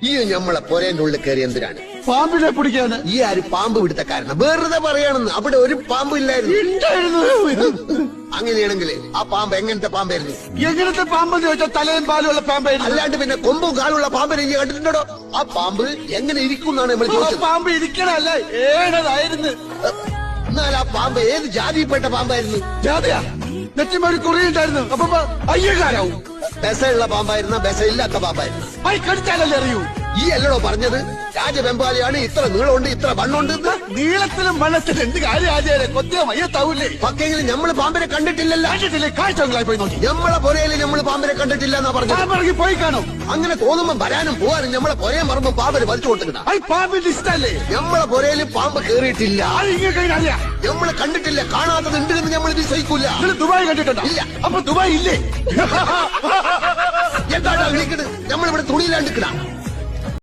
ഈ ഞമ്മളെ പൊരേന്റെ ഉള്ളിൽ കയറി എന്തിനാണ്? പാമ്പിനെ പിടിക്കാന്. ഈ ആര് പാമ്പ് പിടുത്തക്കാരനാ? വെറുതെ പറയാണെന്ന്. അവിടെ ഒരു പാമ്പ് ഇല്ലായിരുന്നു. അങ്ങനെയാണെങ്കിൽ ആ പാമ്പ് എങ്ങനത്തെ പാമ്പായിരുന്നു? എങ്ങനത്തെ പാമ്പെന്ന് ചോദിച്ചാൽ തലയും പാലുള്ള പാമ്പായിരുന്നു. അല്ലാണ്ട് പിന്നെ കൊമ്പും കാലുള്ള പാമ്പിനെ നീ കണ്ടിട്ടുണ്ടോ? ആ പാമ്പ് എങ്ങനെ ഇരിക്കും എന്നാണ് നമ്മൾ ചോദിച്ചത്. പാമ്പ് ഇരിക്കണല്ല, ഏഴതായിരുന്നു. എന്നാൽ ആ പാമ്പ് ഏത് ജാതിയിൽപ്പെട്ട പാമ്പായിരുന്നു? ജാതിയാ? നെറ്റിമൊരു കുറിയുണ്ടായിരുന്നു. അപ്പൊ അയ്യകാരാവും. ബെസയുള്ള പാമ്പായിരുന്ന ബെസയില്ലാത്ത പാമ്പായിരുന്നു? കടിച്ചാലല്ലേ അറിയൂ. ഈ അല്ലടോ പറഞ്ഞത് രാജവെമ്പാലിയാണ്, ഇത്ര നീളമുണ്ട് ഇത്ര വണ്ണുണ്ട്. നീളത്തിലും വണ്ണത്തിലും എന്ത് കാര്യം ആചാര്യ? കൊത്തിയ മയ്യത്താവൂലേ? പക്കെങ്കിലും നമ്മള് പാമ്പിനെ കണ്ടിട്ടില്ലല്ലോ. കണ്ടിട്ടില്ലേ? കാഴ്ചകളായി പോയി നോക്കി. നമ്മളെ പുരയിൽ നമ്മൾ പാമ്പിനെ കണ്ടിട്ടില്ല എന്നാ പറഞ്ഞു. പോയി കാണും. അങ്ങനെ തോന്നുമ്പോ വരാനും പോവാനും നമ്മളെ പുരയെ പറമ്പ് പാമ്പിന് വലിച്ചു കൊടുക്കണ. പാമ്പിന്റെ ഇഷ്ടല്ലേ? നമ്മളെ പുരയിൽ പാമ്പ് കേറിയിട്ടില്ല. അറിയാം. നമ്മള് കണ്ടിട്ടില്ല. കാണാത്തത് ഉണ്ട് എന്ന് നമ്മൾ വിശ്വസിക്കൂല. ദുബായ് കണ്ടിട്ടുണ്ടോ? ഇല്ല. അപ്പൊ ദുബായ് ഇല്ലേ? എന്താ വിളിക്കണ്? നമ്മളിവിടെ തുണിയിലാണ്ടിക്കണ.